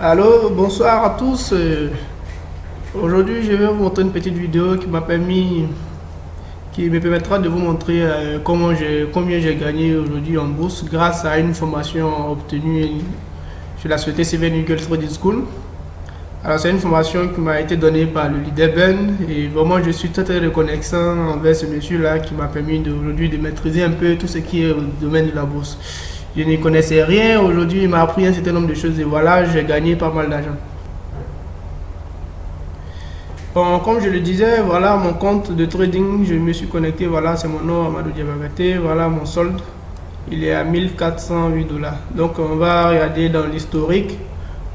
Allô, bonsoir à tous. Aujourd'hui, je vais vous montrer une petite vidéo qui me permettra de vous montrer combien j'ai gagné aujourd'hui en bourse grâce à une formation obtenue sur la société Seven Eagle Trading School. Alors, c'est une formation qui m'a été donnée par le leader Ben et vraiment, je suis très reconnaissant envers ce monsieur-là qui m'a permis aujourd'hui de maîtriser un peu tout ce qui est au domaine de la bourse. Je n'y connaissais rien. Aujourd'hui, il m'a appris un certain nombre de choses et voilà, j'ai gagné pas mal d'argent. Bon, comme je le disais, voilà mon compte de trading. Je me suis connecté. Voilà, c'est mon nom, Amadou Diabaté. Voilà mon solde. Il est à 1408 $. Donc, on va regarder dans l'historique,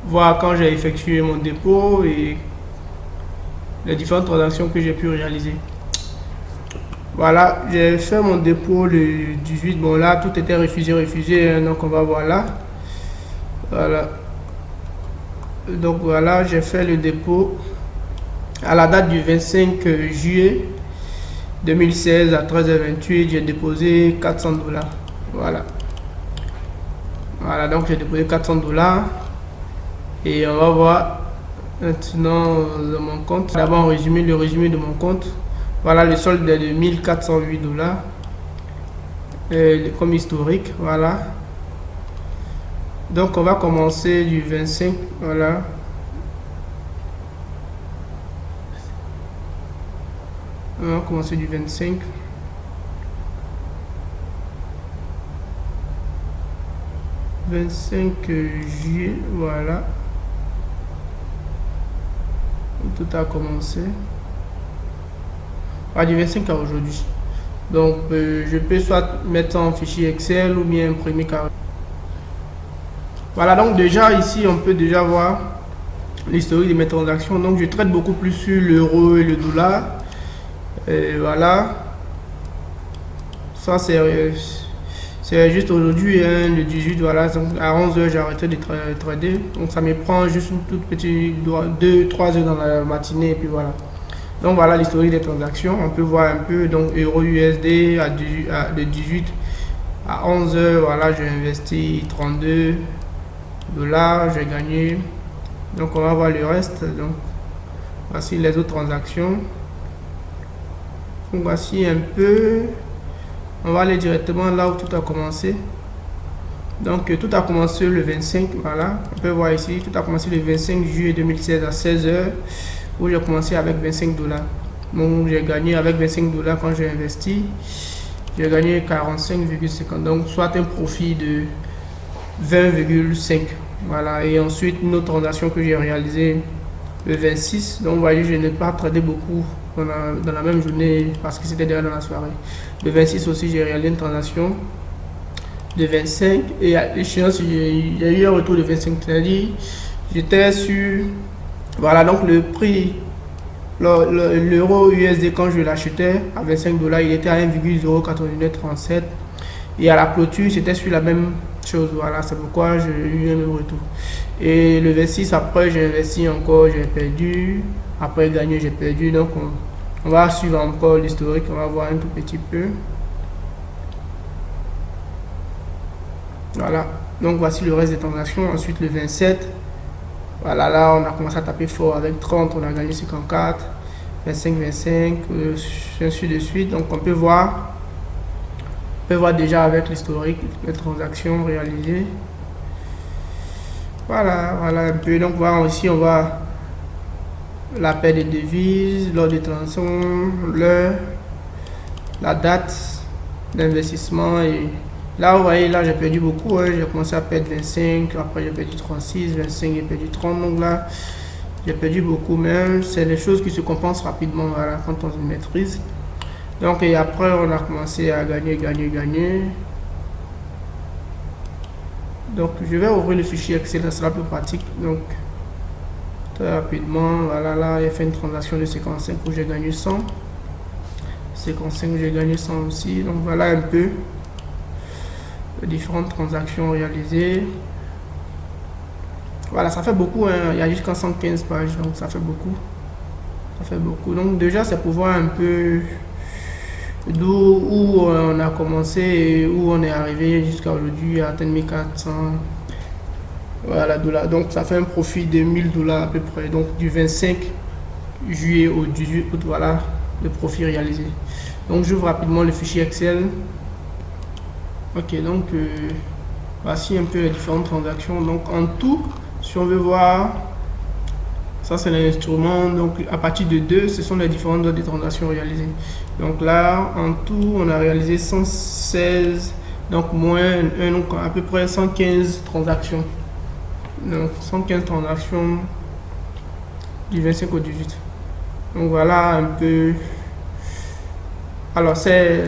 voir quand j'ai effectué mon dépôt et les différentes transactions que j'ai pu réaliser. Voilà, j'ai fait mon dépôt le 18. Bon, là, tout était refusé, hein, donc on va voir là. Voilà. Donc voilà, j'ai fait le dépôt à la date du 25 juillet 2016 à 13h28. J'ai déposé 400 $. Voilà. Voilà, donc j'ai déposé 400 $. Et on va voir maintenant mon compte. D'abord, le résumé de mon compte. Voilà, le solde est de 1408 $. Comme historique, voilà. Donc on va commencer du 25, voilà. On va commencer du 25. Juillet, voilà. Tout a commencé. Du 25 à aujourd'hui. Donc je peux soit mettre en fichier Excel ou bien imprimer carrément. Voilà, donc déjà ici on peut déjà voir l'historique de mes transactions. Donc je traite beaucoup plus sur l'euro et le dollar. Et voilà. Ça c'est juste aujourd'hui, hein, le 18, voilà, à 11h j'ai arrêté de trader. Donc ça me prend juste une toute petite 2-3 heures dans la matinée et puis voilà. Donc voilà l'historique des transactions. On peut voir un peu, donc euro USD le 18 à 11h, voilà, j'ai investi 32 $, j'ai gagné. Donc on va voir le reste. Donc voici les autres transactions. Donc voici un peu. On va aller directement là où tout a commencé. Donc tout a commencé le 25, voilà. On peut voir ici, tout a commencé le 25 juillet 2016 à 16h. Où j'ai commencé avec 25 $. Donc j'ai gagné avec 25 $ quand j'ai investi. J'ai gagné 45,50. Donc soit un profit de 20,5. Voilà. Et ensuite une autre transaction que j'ai réalisée le 26. Donc vous voyez, je n'ai pas tradé beaucoup dans la même journée parce que c'était déjà dans la soirée. Le 26 aussi, j'ai réalisé une transaction de 25 et à l'échéance, il y a eu un retour de 25. C'est-à-dire, j'étais sur. Voilà, donc le prix, l'euro USD quand je l'achetais à 25 $, il était à 1,08937 et à la clôture c'était sur la même chose. Voilà, c'est pourquoi j'ai eu un même retour. Et le 26 après j'ai investi encore, j'ai perdu, après gagné, j'ai perdu. Donc on va suivre encore l'historique, on va voir un tout petit peu. Voilà, donc voici le reste des transactions. Ensuite le 27. Voilà, là on a commencé à taper fort avec 30, on a gagné 54, 25, ainsi de suite. Donc on peut voir déjà avec l'historique les transactions réalisées. Voilà un peu. Donc voilà, ici on voit la paire des devises, l'ordre de transactions, la date d'investissement et là vous voyez, là j'ai perdu beaucoup, hein. J'ai commencé à perdre 25, après j'ai perdu 36, 25 j'ai perdu 30, donc là j'ai perdu beaucoup, mais c'est des choses qui se compensent rapidement, voilà, quand on se maîtrise. Donc et après on a commencé à gagner. Donc je vais ouvrir le fichier Excel, ça sera plus pratique. Donc très rapidement, voilà, là j'ai fait une transaction de 55 où j'ai gagné 100, 55 où j'ai gagné 100 aussi. Donc voilà un peu les différentes transactions réalisées. Voilà, ça fait beaucoup, hein. Il y a jusqu'à 115 pages, donc ça fait beaucoup. Donc déjà c'est pour voir un peu où on a commencé et où on est arrivé jusqu'à aujourd'hui à atteindre 1400 Voilà, dollars. Donc ça fait un profit de 1000 dollars à peu près. Donc du 25 juillet au 18 août, voilà le profit réalisé. Donc j'ouvre rapidement le fichier Excel. Ok, donc voici un peu les différentes transactions. Donc en tout, si on veut voir, ça c'est l'instrument. Donc à partir de 2, ce sont les différentes des transactions réalisées. Donc là, en tout, on a réalisé 116, donc moins donc à peu près 115 transactions. Donc 115 transactions du 25 au 18. Donc voilà un peu. Alors c'est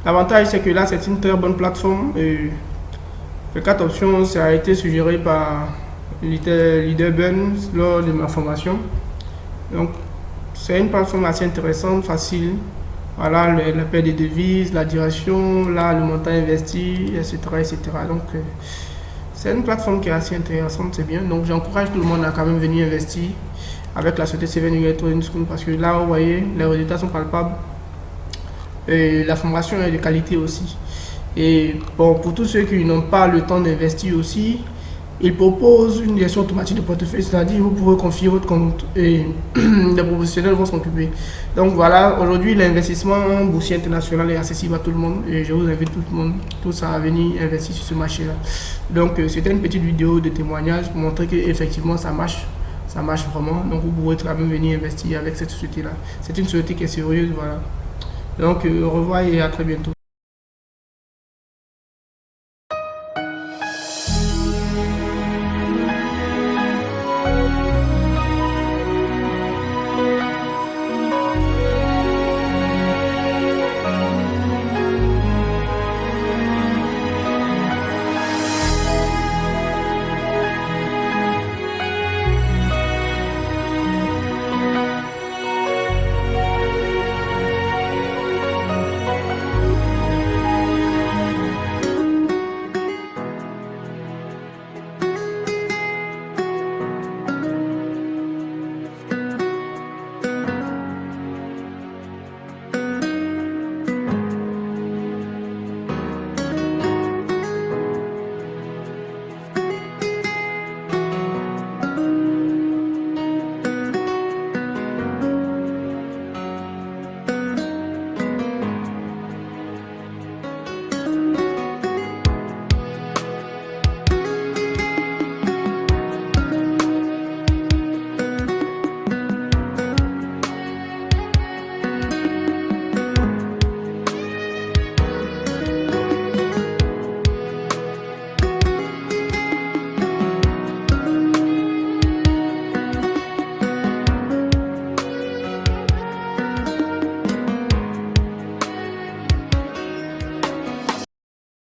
l'avantage, c'est que là c'est une très bonne plateforme. Et les 4 options, ça a été suggéré par Leader Burns lors de ma formation. Donc c'est une plateforme assez intéressante, facile. Voilà la paie des devises, la direction, là le montant investi, etc. etc. Donc c'est une plateforme qui est assez intéressante, c'est bien. Donc j'encourage tout le monde à quand même venir investir avec la société Seven Eagle Trading School, parce que là vous voyez les résultats sont palpables et la formation est de qualité aussi. Et bon, pour tous ceux qui n'ont pas le temps d'investir aussi, ils proposent une gestion automatique de portefeuille, c'est-à-dire vous pouvez confier votre compte et les professionnels vont s'occuper. Donc voilà, aujourd'hui l'investissement boursier international est accessible à tout le monde et je vous invite tout le monde, tous à venir investir sur ce marché-là. Donc c'était une petite vidéo de témoignage pour montrer que effectivement ça marche vraiment. Donc vous pouvez très bien venir investir avec cette société-là. C'est une société qui est sérieuse, voilà. Donc au revoir et à très bientôt.